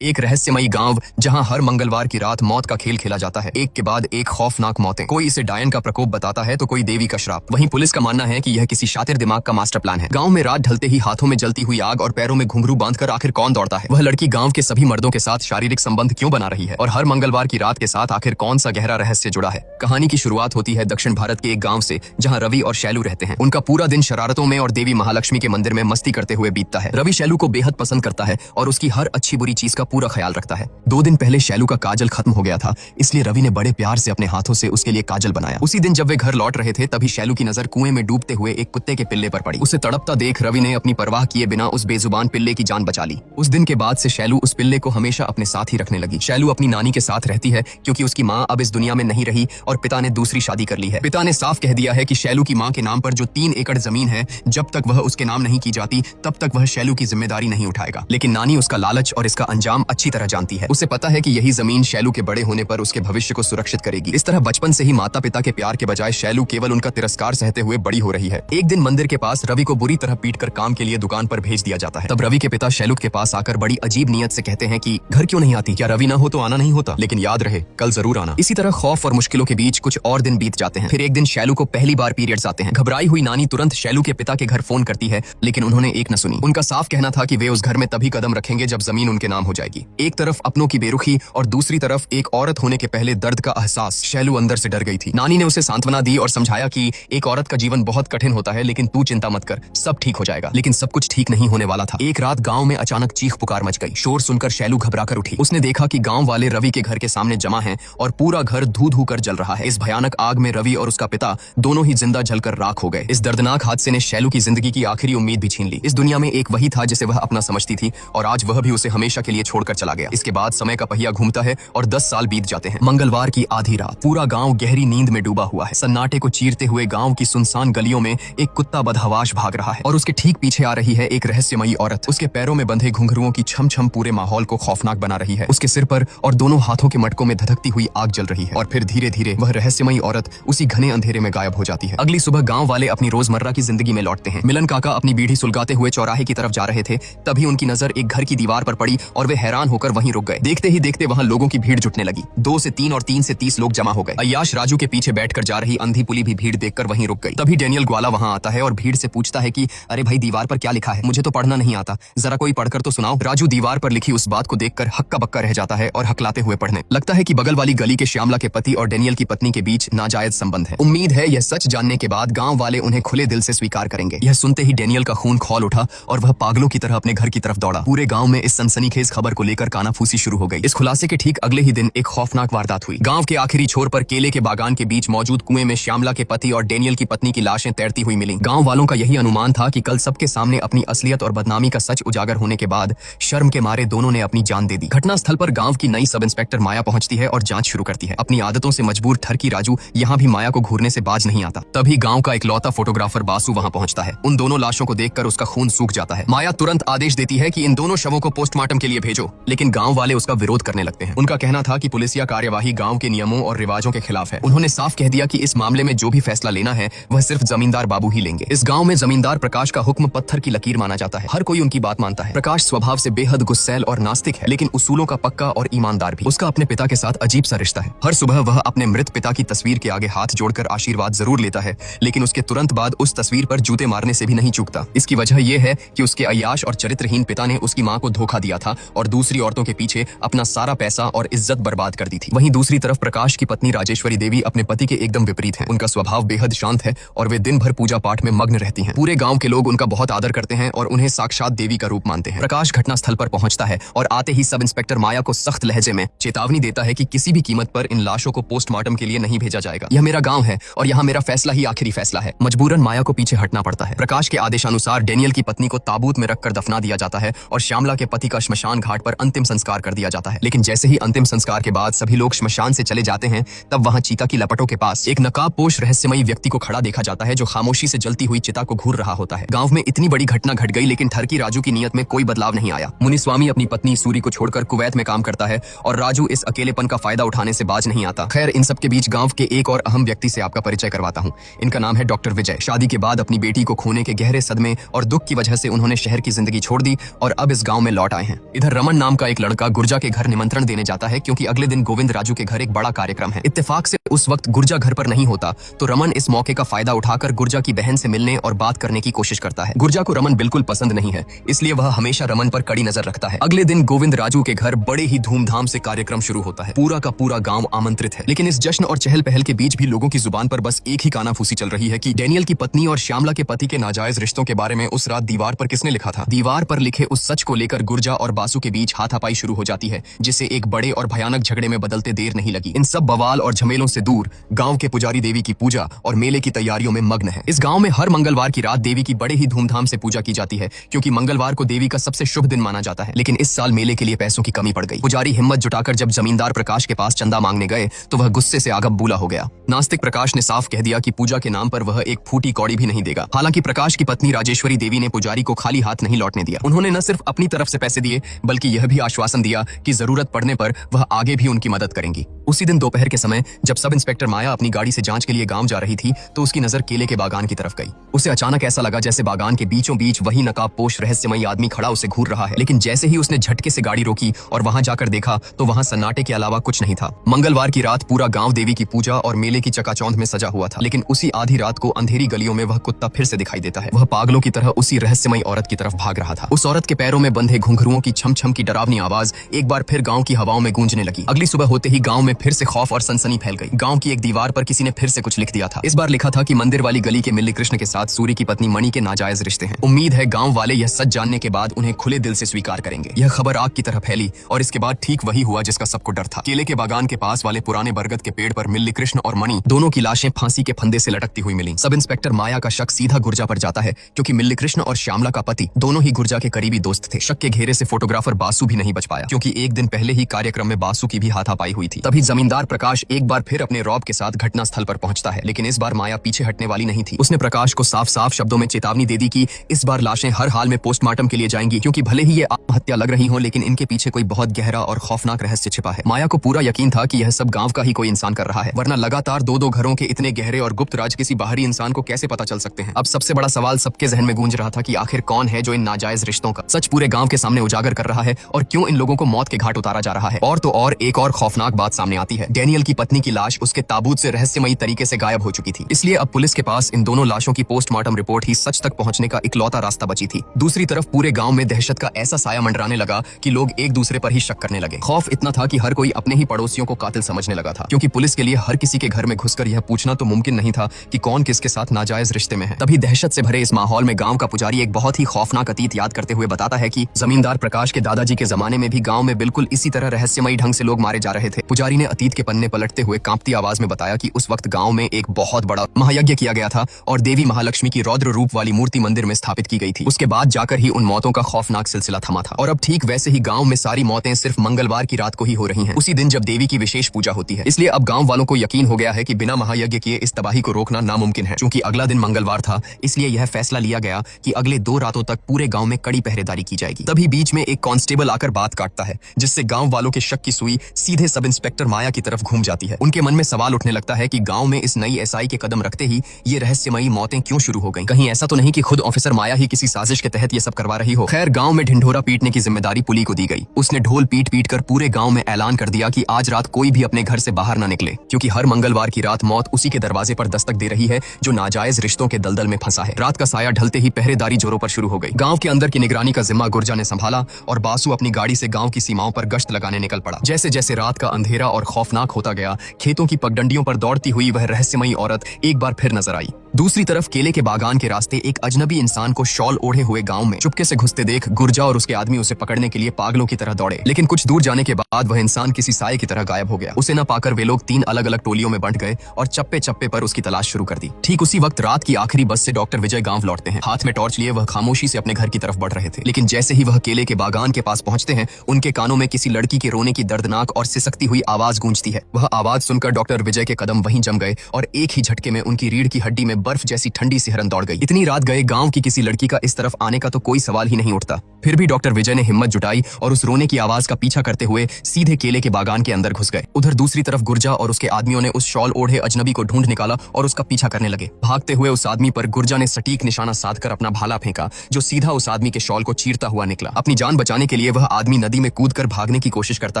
एक रहस्यमयी गांव जहां हर मंगलवार की रात मौत का खेल खेला जाता है, एक के बाद एक खौफनाक मौतें। कोई इसे डायन का प्रकोप बताता है तो कोई देवी का श्राप। वहीं पुलिस का मानना है कि यह किसी शातिर दिमाग का मास्टर प्लान है। गांव में रात ढलते ही हाथों में जलती हुई आग और पैरों में घुंघरू बांधकर आखिर कौन दौड़ता है? वह लड़की गांव के सभी मर्दों के साथ शारीरिक संबंध क्यों बना रही है और हर मंगलवार की रात के साथ आखिर कौन सा गहरा रहस्य जुड़ा है? कहानी की शुरुआत होती है दक्षिण भारत के एक गाँव से, जहाँ रवि और शैलू रहते हैं। उनका पूरा दिन शरारतों में और देवी महालक्ष्मी के मंदिर में मस्ती करते हुए बीतता है। रवि शैलू को बेहद पसंद करता है और उसकी हर अच्छी बुरी चीज का पूरा ख्याल रखता है। 2 दिन पहले शैलू का काजल खत्म हो गया था, इसलिए रवि ने बड़े प्यार से अपने हाथों से उसके लिए काजल बनाया। उसी दिन जब वे घर लौट रहे थे तभी शैलू की नजर कुएं में डूबते हुए एक कुत्ते के पिल्ले पर पड़ी। उसे तड़पता देख रवि ने अपनी परवाह किए बिना उस बेजुबान पिल्ले की जान बचा ली। उस दिन के बाद से शैलू उस पिल्ले को हमेशा अपने साथ ही रखने लगी। शैलू अपनी नानी के साथ रहती है क्योंकि उसकी माँ अब इस दुनिया में नहीं रही और पिता ने दूसरी शादी कर ली है। पिता ने साफ कह दिया है कि शैलू की माँ के नाम पर जो 3 एकड़ जमीन है, जब तक वह उसके नाम नहीं की जाती तब तक वह शैलू की जिम्मेदारी नहीं उठाएगा। लेकिन नानी उसका लालच और इसका अंजाम अच्छी तरह जानती है। उसे पता है कि यही जमीन शैलू के बड़े होने पर उसके भविष्य को सुरक्षित करेगी। इस तरह बचपन से ही माता पिता के प्यार के बजाय शैलू केवल उनका तिरस्कार सहते हुए बड़ी हो रही है। एक दिन मंदिर के पास रवि को बुरी तरह पीटकर काम के लिए दुकान पर भेज दिया जाता है। तब रवि के पिता शैलू के पास आकर बड़ी अजीब नियत से कहते हैं कि घर क्यों नहीं आती? क्या रवि ना हो तो आना नहीं होता? लेकिन याद रहे कल जरूर आना। इसी तरह खौफ और मुश्किलों के बीच कुछ और दिन बीत जाते हैं। फिर एक दिन शैलू को पहली बार पीरियड्स आते हैं। घबराई हुई नानी तुरंत शैलू के पिता के घर फोन करती है, लेकिन उन्होंने एक न सुनी। उनका साफ कहना था कि वे उस घर में तभी कदम रखेंगे जब जमीन उनके नाम हो जाएगी। एक तरफ अपनों की बेरुखी और दूसरी तरफ एक औरत होने के पहले दर्द का एहसास। शैलू अंदर से डर गई थी। नानी ने उसे सांत्वना दी और समझाया कि एक औरत का जीवन बहुत कठिन होता है, लेकिन तू चिंता मत कर, सब ठीक हो जाएगा। लेकिन सब कुछ ठीक नहीं होने वाला था। एक रात गांव में अचानक चीख पुकार मच गई। शोर सुनकर शैलू घबराकर उठी। उसने देखा कि गांव वाले रवि के घर के सामने जमा हैं और पूरा घर धू धू कर जल रहा है। इस भयानक आग में रवि और उसका पिता दोनों ही जिंदा जलकर राख हो गए। इस दर्दनाक हादसे ने शैलू की जिंदगी की आखिरी उम्मीद भी छीन ली। इस दुनिया में एक वही था जिसे वह अपना समझती थी और आज वह भी उसे हमेशा के लिए छोड़कर चला गया। इसके बाद समय का पहिया घूमता है और 10 साल बीत जाते हैं। मंगलवार की आधी रात पूरा गांव गहरी नींद में डूबा हुआ है। सन्नाटे को चीरते हुए गांव की सुनसान गलियों में एक कुत्ता बदहवाश भाग रहा है और उसके ठीक पीछे आ रही है एक रहस्यमयी औरत। उसके पैरों में बंधे घुंघरुओं की छम छम पूरे माहौल को खौफनाक बना रही है। उसके सिर पर और दोनों हाथों के मटकों में धधकती हुई आग जल रही है और फिर धीरे धीरे वह रहस्यमयी औरत उसी घने अंधेरे में गायब हो जाती है। अगली सुबह गांव वाले अपनी रोजमर्रा की जिंदगी में लौटते हैं। मिलन काका अपनी बीड़ी सुलगाते हुए चौराहे की तरफ जा रहे थे, तभी उनकी नजर एक घर की दीवार पर पड़ी और वे हैरान होकर वहीं रुक गए। देखते ही देखते वहां लोगों की भीड़ जुटने लगी। 2 से 3 और 3 से 30 लोग जमा हो गए। अय्याश राजू के पीछे बैठकर जा रही अंधी पुली भी भीड़ देखकर वहीं रुक गई। तभी डेनियल ग्वाला वहां आता है और भीड़ से पूछता है कि अरे भाई, दीवार पर क्या लिखा है? मुझे तो पढ़ना नहीं आता, जरा कोई पढ़कर तो सुनाओ। राजू दीवार पर लिखी उस बात को देखकर हक्का बक्का रह जाता है और हकलाते हुए पढ़ने लगता है कि बगल वाली गली के श्यामला के पति और डेनियल की पत्नी के बीच नाजायज संबंध है। उम्मीद है यह सच जानने के बाद गांव वाले उन्हें खुले दिल से स्वीकार करेंगे। यह सुनते ही डेनियल का खून खौल उठा और वह पागलों की तरह अपने घर की तरफ दौड़ा। पूरे गांव में इस सनसनीखेज खबर को लेकर कानाफूसी शुरू हो गई। इस खुलासे के ठीक अगले ही दिन एक खौफनाक वारदात हुई। गांव के आखिरी छोर पर केले के बागान के बीच मौजूद कुएं में श्यामला के पति और डेनियल की पत्नी की लाशें तैरती हुई मिली। गांव वालों का यही अनुमान था कि कल सबके सामने अपनी असलियत और बदनामी का सच उजागर होने के बाद शर्म के मारे दोनों ने अपनी जान दे दी। घटनास्थल पर गांव की नई सब इंस्पेक्टर माया पहुंचती है और जांच शुरू करती है। अपनी आदतों से मजबूर ठरकी राजू यहाँ भी माया को घूरने से बाज नहीं आता। तभी गांव का इकलौता फोटोग्राफर बासु वहां पहुंचता है। उन दोनों लाशों को देखकर उसका खून सूख जाता है। माया तुरंत आदेश देती है कि इन दोनों शवों को पोस्टमार्टम के लिए भेजो, लेकिन गांव वाले उसका विरोध करने लगते हैं। उनका कहना था कि पुलिसिया कार्यवाही गांव के नियमों और रिवाजों के खिलाफ है। उन्होंने साफ कह दिया कि इस मामले में जो भी फैसला लेना है वह सिर्फ जमींदार बाबू ही लेंगे। इस गांव में जमींदार प्रकाश का हुक्म पत्थर की लकीर माना जाता है। हर कोई उनकी बात मानता है। प्रकाश स्वभाव से बेहद गुस्सैल और नास्तिक है, लेकिन उसूलों का पक्का और ईमानदार भी। उसका अपने पिता के साथ अजीब सा रिश्ता है। हर सुबह वह अपने मृत पिता की तस्वीर के आगे हाथ जोड़कर आशीर्वाद जरूर लेता है, लेकिन उसके तुरंत बाद उस तस्वीर पर जूते मारने से भी नहीं चूकता। इसकी वजह यह है कि उसके अय्याश और चरित्रहीन पिता ने उसकी मां को धोखा दिया था और दूसरी औरतों के पीछे अपना सारा पैसा और इज्जत बर्बाद कर दी थी। वहीं दूसरी तरफ प्रकाश की पत्नी राजेश्वरी देवी अपने पति के एकदम विपरीत हैं। उनका स्वभाव बेहद शांत है और वे दिन भर पूजा पाठ में मग्न रहती हैं। पूरे गांव के लोग उनका बहुत आदर करते हैं और उन्हें साक्षात देवी का रूप मानते हैं। प्रकाश घटनास्थल पर पहुंचता है और आते ही सब इंस्पेक्टर माया को सख्त लहजे में चेतावनी देता है कि किसी भी कीमत पर इन लाशों को पोस्टमार्टम के लिए नहीं भेजा जाएगा। यह मेरा गांव है और यहाँ मेरा फैसला ही आखिरी फैसला है। मजबूरन माया को पीछे हटना पड़ता है। प्रकाश के आदेशानुसार डेनियल की पत्नी को ताबूत में रखकर दफना दिया जाता है और श्यामला के पति का श्मशान घाट पर अंतिम संस्कार कर दिया जाता है। लेकिन जैसे ही अंतिम संस्कार के बाद सभी लोग श्मशान से चले जाते हैं, तब वहां चीता की लपटों के पास एक नकाबपोश रहस्यमयी व्यक्ति को खड़ा देखा जाता है जो खामोशी से जलती हुई चिता को घूर रहा होता है। गांव में इतनी बड़ी घटना घट गई, लेकिन ठरकी राजू की नीयत में कोई बदलाव नहीं आया। मुनिस्वामी अपनी पत्नी सूरी को छोड़कर कुवैत में काम करता है और राजू इस अकेलेपन का फायदा उठाने से बाज नहीं आता। खैर, इन सब के बीच गांव के एक और अहम व्यक्ति से आपका परिचय करवाता हूँ। इनका नाम है डॉक्टर विजय। शादी के बाद अपनी बेटी को खोने के गहरे सदमे और दुख की वजह से उन्होंने शहर की जिंदगी छोड़ दी और अब इस गांव में लौट आए हैं। इधर रमा रमन नाम का एक लड़का गुर्जा के घर निमंत्रण देने जाता है क्योंकि अगले दिन गोविंद राजू के घर एक बड़ा कार्यक्रम है। इत्तेफाक से उस वक्त गुर्जा घर पर नहीं होता तो रमन इस मौके का फायदा उठाकर गुर्जा की बहन से मिलने और बात करने की कोशिश करता है। गुर्जा को रमन बिल्कुल पसंद नहीं है, इसलिए वह हमेशा रमन पर कड़ी नजर रखता है। अगले दिन गोविंद राजू के घर बड़े ही धूमधाम से कार्यक्रम शुरू होता है। पूरा का पूरा गांव आमंत्रित है, लेकिन इस जश्न और चहल पहल के बीच भी लोगों की जुबान पर बस एक ही कानाफूसी चल रही है कि डेनियल की पत्नी और श्यामला के पति के नाजायज रिश्तों के बारे में उस रात दीवार पर किसने लिखा था। दीवार पर लिखे उस सच को लेकर गुर्जा और बासु के बीच हाथापाई शुरू हो जाती है, जिससे एक बड़े और भयानक झगड़े में बदलते देर नहीं लगी। इन सब बवाल और झमेलों से दूर गांव के पुजारी देवी की पूजा और मेले की तैयारियों में मग्न है। इस गांव में हर मंगलवार की रात देवी की बड़े ही धूमधाम से पूजा की जाती है, क्योंकि मंगलवार को देवी का सबसे शुभ दिन माना जाता है। लेकिन इस साल मेले के लिए पैसों की कमी पड़ गई। पुजारी हिम्मत जुटाकर जब जमींदार प्रकाश के पास चंदा मांगने गए तो वह गुस्से से आगब बूला हो गया। नास्तिक प्रकाश ने साफ कह दिया कि पूजा के नाम पर वह एक फूटी कौड़ी भी नहीं देगा। हालांकि प्रकाश की पत्नी राजेश्वरी देवी ने पुजारी को खाली हाथ नहीं लौटने दिया। उन्होंने न सिर्फ अपनी तरफ से पैसे दिए बल्कि यह भी आश्वासन दिया कि जरूरत पड़ने पर वह आगे भी उनकी मदद करेंगी। उसी दिन दोपहर के समय जब सब इंस्पेक्टर माया अपनी गाड़ी से जांच के लिए गांव जा रही थी तो उसकी नजर केले के बागान की तरफ गई। उसे अचानक ऐसा लगा जैसे बागान के बीचों बीच वही नकाबपोश रहस्यमयी आदमी खड़ा उसे घूर रहा है। लेकिन जैसे ही उसने झटके से गाड़ी रोकी और वहां जाकर देखा तो वहां सन्नाटे के अलावा कुछ नहीं था। मंगलवार की रात पूरा गांव देवी की पूजा और मेले की चकाचौंध में सजा हुआ था, लेकिन उसी आधी रात को अंधेरी गलियों में वह कुत्ता फिर से दिखाई देता है। वह पागलों की तरह उसी रहस्यमयी औरत की तरफ भाग रहा था। उस औरत के पैरों में बंधे घुंघरुओं की छम छम की डरावनी आवाज एक बार फिर गांव की हवाओं में गूंजने लगी। अगली सुबह होते ही गांव में फिर से खौफ और सनसनी फैल गई। गांव की एक दीवार पर किसी ने फिर से कुछ लिख दिया था। इस बार लिखा था कि मंदिर वाली गली के मिल्ली कृष्ण के साथ सूर्य की पत्नी मणि के नाजायज रिश्ते हैं। उम्मीद है गांव वाले यह सच जानने के बाद उन्हें खुले दिल से स्वीकार करेंगे। यह खबर आग की तरह फैली और इसके बाद ठीक वही हुआ जिसका सबको डर था। केले के बागान के पास वाले पुराने बरगद के पेड़ पर मिल्ली कृष्ण और मणि दोनों की लाशें फांसी के फंदे से लटकती हुई मिली। सब इंस्पेक्टर माया का शक सीधा गुर्जा पर जाता है, क्योंकि मिल्ली कृष्ण और श्यामला का पति दोनों ही गुर्जा के करीबी दोस्त थे। शक के घेरे से फोटोग्राफर बासु भी नहीं बच पाया, क्योंकि एक दिन पहले ही कार्यक्रम में बासु की भी हाथापाई हुई थी। तभी जमींदार प्रकाश एक बार फिर अपने रौब के साथ घटना स्थल पर पहुंचता है, लेकिन इस बार माया पीछे हटने वाली नहीं थी। उसने प्रकाश को साफ साफ शब्दों में चेतावनी दे दी कि इस बार लाशें हर हाल में पोस्टमार्टम के लिए जाएंगी, क्योंकि भले ही ये आत्महत्या लग रही हो लेकिन इनके पीछे कोई बहुत गहरा और खौफनाक रहस्य छिपा है। माया को पूरा यकीन था कि यह सब गांव का ही कोई इंसान कर रहा है, वरना लगातार दो घरों के इतने गहरे और गुप्त राज किसी बाहरी इंसान को कैसे पता चल सकते हैं। अब सबसे बड़ा सवाल सबके जहन में गूंज रहा था कि आखिर कौन है जो इन नाजायज रिश्तों का सच पूरे गांव के सामने उजागर कर रहा है और क्यों इन लोगों को मौत के घाट उतारा जा रहा है। और तो और एक और खौफनाक बात सामने आती है। डेनियल की पत्नी की लाश उसके ताबूत से रहस्यमयी तरीके से गायब हो चुकी थी, इसलिए अब पुलिस के पास इन दोनों लाशों की पोस्टमार्टम रिपोर्ट ही सच तक पहुंचने का इकलौता रास्ता बची थी। दूसरी तरफ पूरे गांव में दहशत का ऐसा साया मंडराने लगा कि लोग एक दूसरे पर ही शक करने लगे। खौफ इतना था कि हर कोई अपने ही पड़ोसियों को कातिल समझने लगा था, क्योंकि पुलिस के लिए हर किसी के घर में घुसकर यह पूछना तो मुमकिन नहीं था कि कौन किसके साथ नाजायज रिश्ते में है। तभी दहशत से भरे इस माहौल में गांव का पुजारी एक बहुत ही खौफनाक अतीत याद करते हुए बताता है कि जमींदार प्रकाश के दादाजी के जमाने में भी गांव में बिल्कुल इसी तरह रहस्यमयी ढंग से लोग मारे जा रहे थे। पुजारी ने अतीत के पन्ने पलटते हुए कांपती आवाज में बताया कि उस वक्त गांव में एक बहुत बड़ा महायज्ञ किया गया था और देवी महालक्ष्मी की रौद्र रूप वाली मूर्ति मंदिर में स्थापित की गई थी। उसके बाद जाकर ही उन मौतों का खौफनाक सिलसिला थमा था। और अब ठीक वैसे ही गांव में सारी मौतें सिर्फ मंगलवार की रात को ही हो रही हैं, उसी दिन जब देवी की विशेष पूजा होती है। इसलिए अब गांव वालों को यकीन हो गया है कि बिना महायज्ञ किए इस तबाही को रोकना नामुमकिन है। चूंकि अगला दिन मंगलवार था, इसलिए यह फैसला लिया गया कि अगले 2 रातों तक पूरे गांव में कड़ी पहरेदारी की जाएगी। तभी बीच में एक कांस्टेबल आकर बात काटता है, जिससे गांव वालों के शक की सुई सीधे सब इंस्पेक्टर माया की तरफ घूम जाती है। उनके मन में सवाल उठने लगता है कि गांव में इस नई एसआई के कदम रखते ही ये रहस्यमयी मौतें क्यों शुरू हो गईं? कहीं ऐसा तो नहीं कि खुद ऑफिसर माया ही किसी साजिश के तहत ये सब करवा रही हो। खैर, गांव में ढिंढोरा पीटने की जिम्मेदारी पुली को दी गई। उसने ढोल पीट पीट कर पूरे गांव में ऐलान कर दिया कि आज रात कोई भी अपने घर से बाहर न निकले, क्योंकि हर मंगलवार की रात मौत उसी के दरवाजे पर दस्तक दे रही है जो नाजायज रिश्तों के दलदल में फंसा है। रात का साया ढलते ही पहरेदारी जोरों पर शुरू हो गई। गांव के अंदर की निगरानी का जिम्मा गुर्जा ने संभाला और बासु अपनी गाड़ी से गांव की सीमाओं पर गश्त लगाने निकल पड़ा। जैसे जैसे रात का अंधेरा और खौफनाक होता गया, खेतों की पगडंडियों पर दौड़ती हुई वह रहस्यमयी औरत एक बार फिर नजर आई। दूसरी तरफ केले के बागान के रास्ते एक अजनबी इंसान को शॉल ओढ़े हुए गांव में चुपके से घुसते देख गुर्जा और उसके आदमी उसे पकड़ने के लिए पागलों की तरह दौड़े, लेकिन कुछ दूर जाने के बाद वह इंसान किसी साए की तरह गायब हो गया। उसे न पाकर वे लोग 3 अलग अलग टोलियों में बंट गए और चप्पे चप्पे पर उसकी तलाश शुरू कर दी। ठीक उसी वक्त रात की आखिरी बस से डॉक्टर विजय गांव लौटते हैं। हाथ में टॉर्च लिए वह खामोशी से अपने घर की तरफ बढ़ रहे थे, लेकिन जैसे ही वह केले के बागान के पास पहुंचते हैं, उनके कानों में किसी लड़की के रोने की दर्दनाक और सिसकती हुई आवाज गूंजती है। वह आवाज सुनकर डॉक्टर विजय के कदम वहीं जम गए और एक ही झटके में उनकी रीढ़ की हड्डी में बर्फ जैसी ठंडी सिहरन दौड़ गई। इतनी रात गए गांव की किसी लड़की का इस तरफ आने का तो कोई सवाल ही नहीं उठता। फिर भी डॉक्टर विजय ने हिम्मत जुटाई और उस रोने की आवाज का पीछा करते हुए सीधे केले के बागान के अंदर घुस गए। उधर दूसरी तरफ गुर्जा और उसके आदमियों ने उस शॉल ओढ़े अजनबी को ढूंढ निकाला और उसका पीछा करने लगे। भागते हुए उस आदमी पर गुर्जा ने सटीक निशाना साधकर अपना भाला फेंका, जो सीधा उस आदमी के शॉल को चीरता हुआ निकला। अपनी जान बचाने के लिए वह आदमी नदी में कूदकर भागने की कोशिश करता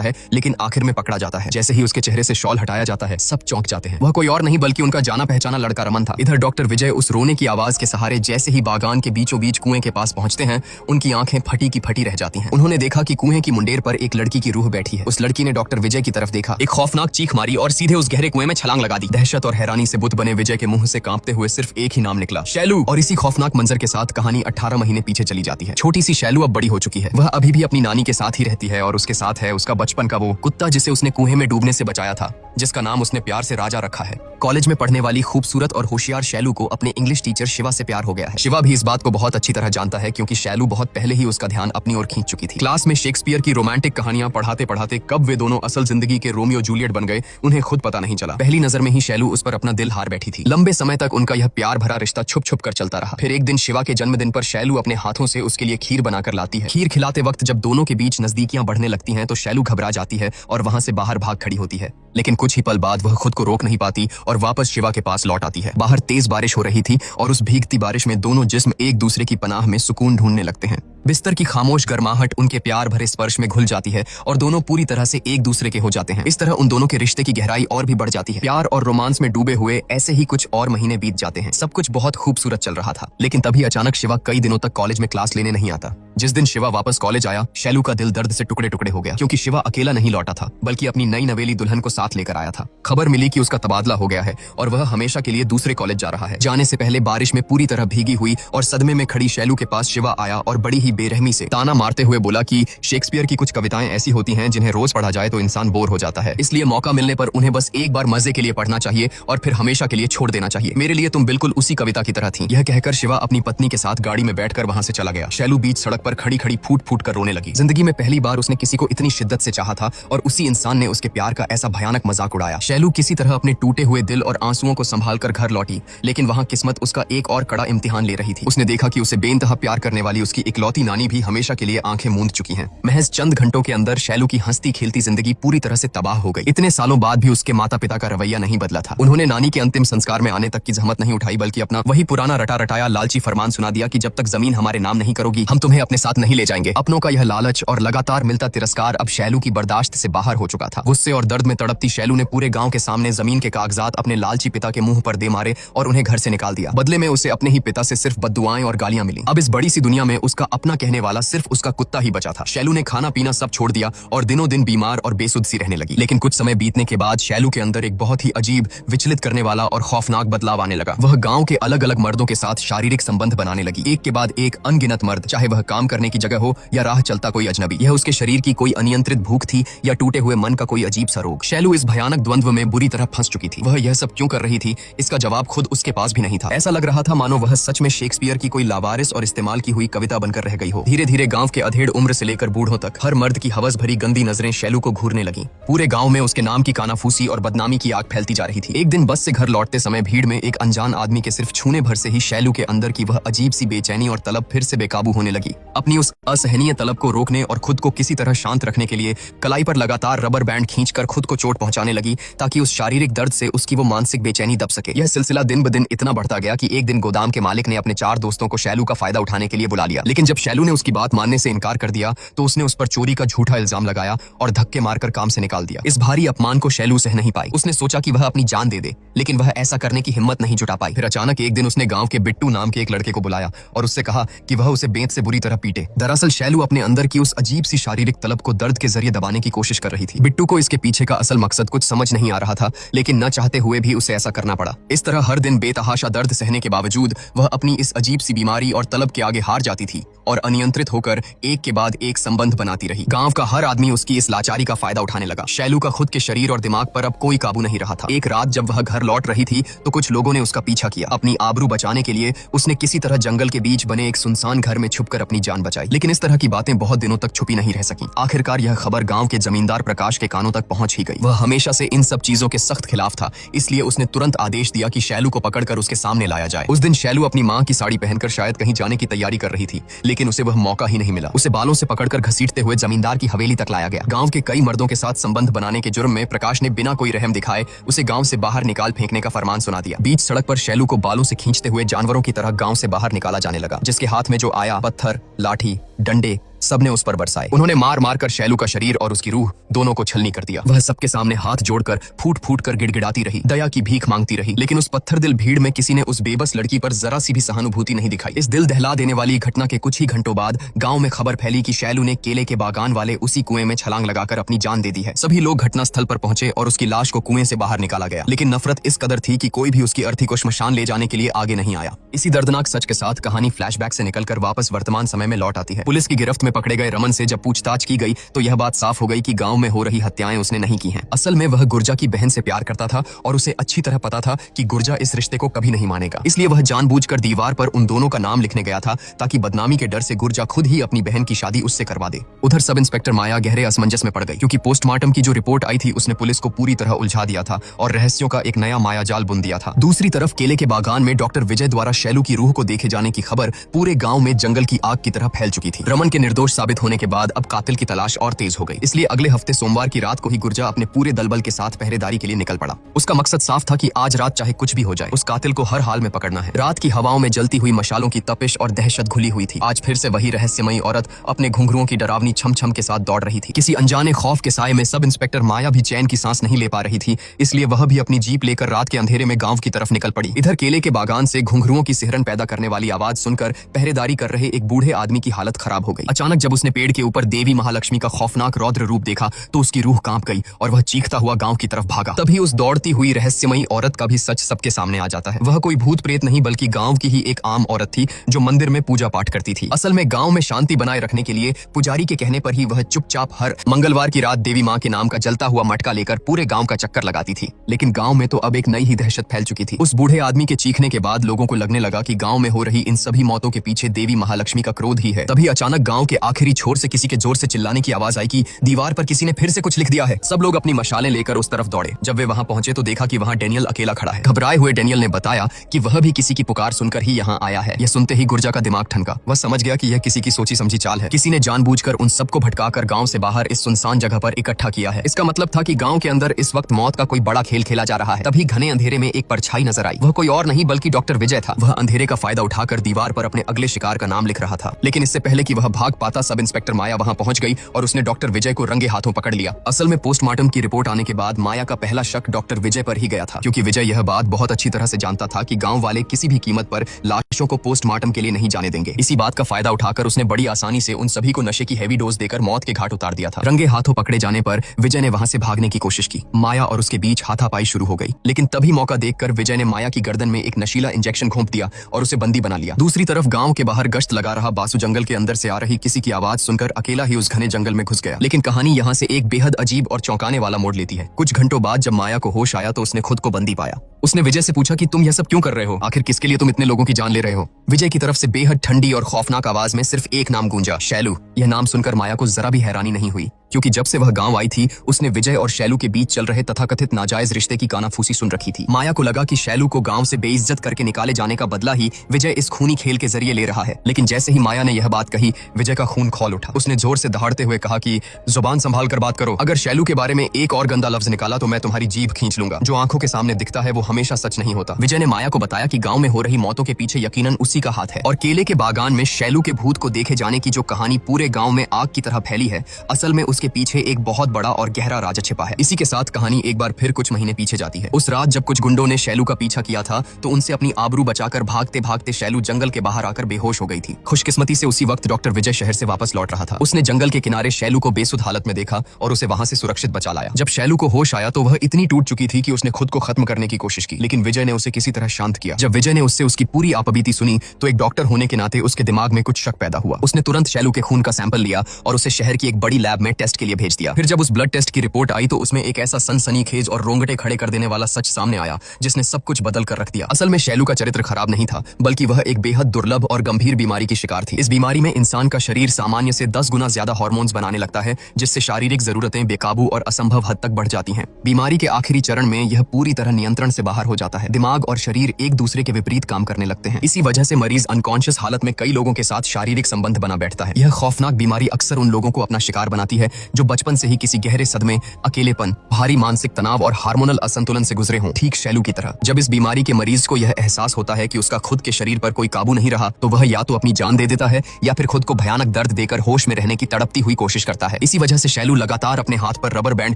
है, लेकिन आखिर में पकड़ा जाता है। जैसे ही उसके चेहरे से शॉल हटाया जाता है, सब चौंक जाते हैं। वह कोई और नहीं बल्कि उनका जाना पहचाना लड़का रमन था। इधर डॉक्टर विजय उस रोने की आवाज के सहारे जैसे ही बागान के बीचों बीच कुएं के पास पहुंचते हैं, उनकी आंखें फटी की फटी रह जाती हैं। उन्होंने देखा कि कुएं की मुंडेर पर एक लड़की की रूह बैठी है। उस लड़की ने डॉक्टर विजय की तरफ देखा, एक खौफनाक चीख मारी और सीधे उस गहरे कुएं में छलांग लगा दी। दहशत और हैरानी से बुत बने विजय के मुंह से कांपते हुए सिर्फ एक ही नाम निकला, शैलू। और इसी खौफनाक मंजर के साथ कहानी 18 महीने पीछे चली जाती है। छोटी सी शैलू अब बड़ी हो चुकी है। वह अभी भी अपनी नानी के साथ ही रहती है और उसके साथ है उसका बचपन का वो कुत्ता जिसे उसने कुएं में डूबने से बचाया था, जिसका नाम उसने प्यार से राजा रखा है। कॉलेज में पढ़ने वाली खूबसूरत और होशियार शैलू को अपने इंग्लिश टीचर शिवा से प्यार हो गया है। शिवा भी इस बात को बहुत अच्छी तरह जानता है, क्योंकि शैलू बहुत पहले ही उसका ध्यान अपनी ओर खींच चुकी थी। क्लास में शेक्सपियर की रोमांटिक कहानियां पढ़ाते पढ़ाते कब वे दोनों असल जिंदगी के रोमियो जूलियट बन गए, उन्हें खुद पता नहीं चला। पहली नजर में ही शैलू उस पर अपना दिल हार बैठी थी। लंबे समय तक उनका यह प्यार भरा रिश्ता छुप छुप कर चलता रहा। फिर एक दिन शिवा के जन्मदिन पर शैलू अपने हाथों से उसके लिए खीर बनाकर लाती है। खीर खिलाते वक्त जब दोनों के बीच नजदीकियां बढ़ने लगती हैं, तो शैलू घबरा जाती है और वहां से बाहर भाग खड़ी होती है। लेकिन कुछ ही पल बाद वह खुद को रोक नहीं पाती और वापस शिवा के पास लौट आती है। बाहर तेज बारिश हो रही थी और उस भीगती बारिश में दोनों जिस्म एक दूसरे की पनाह में सुकून ढूंढने लगते हैं। बिस्तर की खामोश गर्माहट उनके प्यार भरे स्पर्श में घुल जाती है और दोनों पूरी तरह से एक दूसरे के हो जाते हैं। इस तरह उन दोनों के रिश्ते की गहराई और भी बढ़ जाती है। प्यार और रोमांस में डूबे हुए ऐसे ही कुछ और महीने बीत जाते हैं। सब कुछ बहुत खूबसूरत चल रहा था, लेकिन तभी अचानक शिवा कई दिनों तक कॉलेज में क्लास लेने नहीं आता। जिस दिन शिवा वापस कॉलेज आया, शैलू का दिल दर्द से टुकड़े टुकड़े हो गया, क्योंकि शिवा अकेला नहीं लौटा था, बल्कि अपनी नई नवेली दुल्हन को साथ लेकर आया था। खबर मिली कि उसका तबादला हो गया है और वह हमेशा के लिए दूसरे कॉलेज जा रहा है। जाने से पहले बारिश में पूरी तरह भीगी हुई और सदमे में खड़ी शैलू के पास शिवा आया और बड़ी ही बेरहमी से ताना मारते हुए बोला कि शेक्सपियर की कुछ कविताएं ऐसी होती हैं जिन्हें रोज पढ़ा जाए तो इंसान बोर हो जाता है, इसलिए मौका मिलने पर उन्हें बस एक बार मजे के लिए पढ़ना चाहिए और फिर हमेशा के लिए छोड़ देना चाहिए। मेरे लिए तुम बिल्कुल उसी कविता की तरह थी। यह कहकर शिवा अपनी पत्नी के साथ गाड़ी में बैठकर वहां से चला गया। शैलू बीच सड़क पर खड़ी खड़ी फूट फूट कर रोने लगी। जिंदगी में पहली बार उसने किसी को इतनी शिद्दत से चाहा था और उसी इंसान ने उसके प्यार का ऐसा भयानक मजाक उड़ाया। शैलू किसी तरह अपने टूटे हुए दिल और आंसुओं को संभाल कर घर लौटी, लेकिन वहां किस्मत उसका एक और कड़ा इम्तिहान ले रही थी। उसने देखा कि उसे बेइंतहा प्यार करने वाली उसकी इकलौती नानी भी हमेशा के लिए आंखें मूंद चुकी हैं। महज चंद घंटों के अंदर शैलू की हंसती खेलती जिंदगी पूरी तरह से तबाह हो गई। इतने सालों बाद भी उसके माता पिता का रवैया नहीं बदला था। उन्होंने नानी के अंतिम संस्कार में आने तक की जहमत नहीं उठाई, बल्कि अपना वही पुराना रटा रटाया लालची फरमान सुना दिया कि जब तक जमीन हमारे नाम नहीं करोगी, हम तुम्हें अपने साथ नहीं ले जाएंगे। अपनों का यह लालच और लगातार मिलता तिरस्कार अब शैलू की बर्दाश्त से बाहर हो चुका था। गुस्से और दर्द में तड़पती शैलू ने पूरे गांव के सामने जमीन के कागजात अपने लालची पिता के मुंह पर दे मारे और उन्हें घर से निकाल दिया। बदले में उसे अपने ही पिता से सिर्फ बद्दुआएं और गालियां मिली। अब इस बड़ी सी दुनिया में उसका अपना कहने वाला सिर्फ उसका कुत्ता ही बचा था। शैलू ने खाना पीना सब छोड़ दिया और दिनों दिन बीमार और बेसुध सी रहने लगी। लेकिन कुछ समय बीतने के बाद शैलू के अंदर एक बहुत ही अजीब, विचलित करने वाला और खौफनाक बदलाव आने लगा। वह गांव के अलग अलग मर्दों के साथ शारीरिक संबंध बनाने लगी। एक के बाद एक अनगिनत मर्द, चाहे वह काम करने की जगह हो या राह चलता कोई अजनबी। यह उसके शरीर की कोई अनियंत्रित भूख थी या टूटे हुए मन का कोई अजीब सा रोग। शैलू इस भयानक द्वंद्व में बुरी तरह फंस चुकी थी। वह यह सब क्यों कर रही थी, इसका जवाब खुद उसके पास भी नहीं था। ऐसा लग रहा था मानो वह सच में शेक्सपियर की कोई लावारिस और इस्तेमाल की हुई कविता बनकर रह गई हो। धीरे धीरे गांव के अधेड़ उम्र से लेकर बूढ़ों तक हर मर्द की हवस भरी गंदी नजरें शैलू को घूरने लगी। पूरे गांव में उसके नाम की कानाफूसी और बदनामी की आग फैलती जा रही थी। एक दिन बस से घर लौटते समय भीड़ में एक अनजान आदमी के सिर्फ छूने भर से ही शैलू के अंदर की वह अजीब सी बेचैनी और तलब फिर से बेकाबू होने लगी। अपनी उस असहनीय तलब को रोकने और खुद को किसी तरह शांत रखने के लिए कलाई पर लगातार रबर बैंड खींचकर खुद को चोट पहुंचाने लगी, ताकि उस शारीरिक दर्द से उसकी वो मानसिक बेचैनी दब सके। यह सिलसिला दिन ब दिन इतना बढ़ता गया कि एक दिन गोदाम के मालिक ने अपने 4 दोस्तों को शैलू का फायदा उठाने के लिए बुला लिया। लेकिन जब शैलू ने उसकी बात मानने से इनकार कर दिया, तो उसने उस पर चोरी का झूठा इल्जाम लगाया और धक्के मारकर काम से निकाल दिया। इस भारी अपमान को शैलू सह नहीं पाई। उसने सोचा कि वह अपनी जान दे दे, लेकिन वह ऐसा करने की हिम्मत नहीं जुटा पाई। फिर अचानक एक दिन उसने गांव के बिट्टू नाम के एक लड़के को बुलाया और उससे कहा कि वह उसे बेंत से बुरी तरह पीटे। दरअसल शैलू अपने अंदर की उस अजीब सी शारीरिक तलब को दर्द के जरिए दबाने की कोशिश कर रही थी। बिट्टू को इसके पीछे का असल मकसद कुछ समझ नहीं आ रहा था, लेकिन न चाहते हुए भी उसे ऐसा करना पड़ा। इस तरह हर दिन बेतहाशा दर्द सहने के बावजूद वह अपनी इस अजीब सी बीमारी और तलब के आगे हार जाती थी और और अनियंत्रित होकर एक के बाद एक संबंध बनाती रही। गांव का हर आदमी उसकी इस लाचारी का फायदा उठाने लगा। शैलू का खुद के शरीर और दिमाग पर अब कोई काबू नहीं रहा था। एक रात जब वह घर लौट रही थी तो कुछ लोगों ने उसका पीछा किया। अपनी आबरू बचाने के लिए उसने किसी तरह जंगल के बीच बने एक सुनसान घर में छुपकर अपनी जान बचाई। लेकिन इस तरह की बातें बहुत दिनों तक छुपी नहीं रह सकी। आखिरकार यह खबर गांव के जमींदार प्रकाश के कानों तक पहुंच ही गई। वह हमेशा से इन सब चीजों के सख्त खिलाफ था, इसलिए उसने तुरंत आदेश दिया कि शैलू को पकड़कर उसके सामने लाया जाए। उस दिन शैलू अपनी मां की साड़ी पहनकर शायद कहीं जाने की तैयारी कर रही थी, लेकिन उसे वह मौका ही नहीं मिला। उसे बालों से पकड़कर घसीटते हुए जमींदार की हवेली तक लाया गया। गांव के कई मर्दों के साथ संबंध बनाने के जुर्म में प्रकाश ने बिना कोई रहम दिखाए उसे गांव से बाहर निकाल फेंकने का फरमान सुना दिया। बीच सड़क पर शैलू को बालों से खींचते हुए जानवरों की तरह गांव से बाहर निकाला जाने लगा। जिसके हाथ में जो आया, पत्थर, लाठी, डंडे सबने उस पर बरसाए। उन्होंने मार मार कर शैलू का शरीर और उसकी रूह दोनों को छलनी कर दिया। वह सबके सामने हाथ जोड़कर फूट फूट कर गिड़गिड़ाती रही, दया की भीख मांगती रही। लेकिन उस पत्थर दिल भीड़ में किसी ने उस बेबस लड़की पर जरा सी भी सहानुभूति नहीं दिखाई। इस दिल दहला देने वाली घटना के कुछ ही घंटों बाद गांव में खबर फैली कि शैलू ने केले के बागान वाले उसी कुएं में छलांग लगाकर अपनी जान दे दी है। सभी लोग घटनास्थल पर पहुंचे और उसकी लाश को कुएं से बाहर निकाला गया। लेकिन नफरत इस कदर थी कि कोई भी उसकी अर्थी को श्मशान ले जाने के लिए आगे नहीं आया। इसी दर्दनाक सच के साथ कहानी फ्लैशबैक से निकलकर वापस वर्तमान समय में लौट आती है। पुलिस की गिरफ्त में पकड़े गए रमन से जब पूछताछ की गई तो यह बात साफ हो गई कि गांव में हो रही हत्याएं उसने नहीं की हैं। असल में वह गुर्जा की बहन से प्यार करता था और उसे अच्छी तरह पता था कि गुर्जा इस रिश्ते को कभी नहीं मानेगा। इसलिए वह जानबूझकर दीवार पर उन दोनों का नाम लिखने गया था ताकि बदनामी के डर से गुर्जा खुद ही अपनी बहन की शादी उससे करवा दे। उधर सब इंस्पेक्टर माया गहरे असमंजस में पड़ गई, क्योंकि पोस्टमार्टम की जो रिपोर्ट आई थी उसने पुलिस को पूरी तरह उलझा दिया था और रहस्यों का एक नया मायाजाल बुन दिया था। दूसरी तरफ केले के बागान में डॉक्टर विजय द्वारा शैलू की रूह को देखे जाने की खबर पूरे गांव में जंगल की आग की तरह फैल चुकी थी। रमन के निर्दोष साबित होने के बाद अब कातिल की तलाश और तेज हो गई। इसलिए अगले हफ्ते सोमवार की रात को ही गुर्जा अपने पूरे दलबल के साथ पहरेदारी के लिए निकल पड़ा। उसका मकसद साफ था कि आज रात चाहे कुछ भी हो जाए, उस कातिल को हर हाल में पकड़ना है। रात की हवाओं में जलती हुई मशालों की तपिश और दहशत घुली हुई थी। आज फिर से वही रहस्यमयी औरत अपने घुंघरुओं की डरावनी छम छम के साथ दौड़ रही थी। किसी अनजाने खौफ के साए में सब इंस्पेक्टर माया भी चैन की सांस नहीं ले पा रही थी, इसलिए वह भी अपनी जीप लेकर रात के अंधेरे में गांव की तरफ निकल पड़ी। इधर केले के बागान से घुंघरुओं की सिहरन पैदा करने वाली आवाज सुनकर पहरेदारी कर रहे एक बूढ़े आदमी की हालत खराब हो गई। अचानक जब उसने पेड़ के ऊपर देवी महालक्ष्मी का खौफनाक रौद्र रूप देखा तो उसकी रूह कांप गई और वह चीखता हुआ गांव की तरफ भागा। तभी उस दौड़ती हुई रहस्यमयी औरत का भी सच सबके सामने आ जाता है। वह कोई भूत प्रेत नहीं बल्कि गांव की ही एक आम औरत थी जो मंदिर में पूजा पाठ करती थी। असल में गांव में शांति बनाए रखने के लिए पुजारी के कहने पर ही वह चुपचाप हर मंगलवार की रात देवी मां के नाम का जलता हुआ मटका लेकर पूरे गांव का चक्कर लगाती थी। लेकिन गांव में तो अब एक नई ही दहशत फैल चुकी थी। उस बूढ़े आदमी के चीखने के बाद लोगों को लगने लगा कि गांव में हो रही इन सभी मौतों के पीछे देवी महालक्ष्मी का क्रोध ही है। तभी अचानक गांव के आखिरी छोर से किसी के जोर से चिल्लाने की आवाज आई कि दीवार पर किसी ने फिर से कुछ लिख दिया है। सब लोग अपनी मशालें लेकर उस तरफ दौड़े। जब वे वहां पहुंचे तो देखा कि वहां डेनियल अकेला खड़ा है। घबराए हुए डेनियल ने बताया कि वह भी किसी की पुकार सुनकर ही यहाँ आया है। यह सुनते ही गुर्जा का दिमाग ठनका। वह समझ गया कि यह किसी की सोची समझी चाल है। किसी ने जानबूझकर उन सबको भटकाकर गांव से बाहर इस सुनसान जगह पर इकट्ठा किया है। इसका मतलब था कि गांव के अंदर इस वक्त मौत का कोई बड़ा खेल खेला जा रहा है। तभी घने अंधेरे में एक परछाई नजर आई। वह कोई और नहीं बल्कि डॉक्टर विजय था। वह अंधेरे का फायदा उठाकर दीवार पर अपने अगले शिकार का नाम लिख रहा था। लेकिन इससे पहले कि वह भाग पाता सब इंस्पेक्टर माया वहां पहुंच गई और उसने डॉक्टर विजय को रंगे हाथों पकड़ लिया। असल में पोस्टमार्टम की रिपोर्ट आने के बाद माया का पहला शक डॉक्टर विजय पर ही गया था, क्योंकि विजय यह बात बहुत अच्छी तरह से जानता था कि गांव वाले किसी भी कीमत पर लाशों को पोस्टमार्टम के लिए नहीं जाने देंगे। इसी बात का फायदा उठाकर उसने बड़ी आसानी से उन सभी को नशे की हैवी डोज देकर मौत के घाट उतार दिया था। रंगे हाथों पकड़े जाने पर विजय ने वहां से भागने की कोशिश की। माया और उसके बीच हाथापाई शुरू हो गई, लेकिन तभी मौका देखकर विजय ने माया की गर्दन में एक नशीला इंजेक्शन घोंप दिया और उसे बंदी बना लिया। दूसरी तरफ गांव के बाहर गश्त लगा रहा बासु जंगल के अंदर से आ रही किसी की आवाज सुनकर अकेला ही उस घने जंगल में घुस गया। लेकिन कहानी यहाँ से एक बेहद अजीब और चौंकाने वाला मोड़ लेती है। कुछ घंटों बाद जब माया को होश आया तो उसने खुद को बंदी पाया। उसने विजय से पूछा कि तुम यह सब क्यों कर रहे हो? आखिर किसके लिए तुम इतने लोगों की जान ले रहे हो? विजय की तरफ से बेहद ठंडी और खौफनाक आवाज में सिर्फ एक नाम गूंजा, शैलू। यह नाम सुनकर माया को जरा भी हैरानी नहीं हुई, क्योंकि जब से वह गांव आई थी उसने विजय और शैलू के बीच चल रहे तथाकथित नाजायज रिश्ते की कानाफूसी सुन रखी थी। माया को लगा कि शैलू को गांव से बेइज्जत करके निकाले जाने का बदला ही विजय इस खूनी खेल के जरिए ले रहा है। लेकिन जैसे ही माया ने यह बात कही, विजय का खून खौल उठा। उसने जोर से दहाड़ते हुए कहा कि जुबान संभाल कर बात करो। अगर शैलू के बारे में एक और गंदा लफ्ज निकाला तो मैं तुम्हारी जीभ खींच लूंगा। जो आंखों के सामने दिखता है वो हमेशा सच नहीं होता। विजय ने माया को बताया कि गांव में हो रही मौतों के पीछे यकीनन उसी का हाथ है और केले के बागान में शैलू के भूत को देखे जाने की जो कहानी पूरे गांव में आग की तरह फैली है, असल में उसके पीछे एक बहुत बड़ा और गहरा राज छिपा है। इसी के साथ कहानी एक बार फिर कुछ महीने पीछे जाती है। उस रात जब कुछ गुंडों ने शैलू का पीछा किया था तो उनसे अपनी आबरू बचाकर भागते भागते शैलू जंगल के बाहर आकर बेहोश हो गई थी। खुशकिस्मती से उसी वक्त डॉक्टर विजय शहर से वापस लौट रहा था। उसने जंगल के किनारे शैलू को बेसुध हालत में देखा और उसे वहां से सुरक्षित बचा लाया। जब शैलू को होश आया तो वह इतनी टूट चुकी थी कि उसने खुद को खत्म करने की कोशिश कोशिश की, लेकिन विजय ने उसे किसी तरह शांत किया। जब विजय ने उससे उसकी पूरी आपबीती सुनी तो एक डॉक्टर होने के नाते उसके दिमाग में कुछ शक पैदा हुआ। उसने तुरंत शैलू के खून का सैंपल लिया और उसे शहर की एक बड़ी लैब में टेस्ट के लिए भेज दिया। फिर जब उस ब्लड टेस्ट की रिपोर्ट आई तो उसमें एक ऐसा सनसनीखेज और रोंगटे खड़े कर देने वाला सच सामने आया जिसने सब कुछ बदल कर रख दिया। असल में शैलू का चरित्र खराब नहीं था, बल्कि वह एक बेहद दुर्लभ और गंभीर बीमारी की शिकार थी। इस बीमारी में इंसान का शरीर सामान्य से 10 गुना ज्यादा हार्मोन्स बनाने लगता है, जिससे शारीरिक जरूरतें बेकाबू और असंभव हद तक बढ़ जाती हैं। बीमारी के आखिरी चरण में यह पूरी तरह नियंत्रण से बाहर हो जाता है। दिमाग और शरीर एक दूसरे के विपरीत काम करने लगते हैं। इसी वजह से मरीज अनकॉन्शियस हालत में कई लोगों के साथ शारीरिक संबंध बना बैठता है। यह खौफनाक बीमारी अक्सर उन लोगों को अपना शिकार बनाती है जो बचपन से ही किसी गहरे सदमे, अकेलेपन, भारी मानसिक तनाव और हार्मोनल असंतुलन से गुजरे हों, ठीक शैलू की तरह। जब इस बीमारी के मरीज को यह एहसास होता है कि उसका खुद के शरीर पर कोई काबू नहीं रहा तो वह या तो अपनी जान दे देता है या फिर खुद को भयानक दर्द देकर होश में रहने की तड़पती हुई कोशिश करता है। इसी वजह से शैलू लगातार अपने हाथ पर रबर बैंड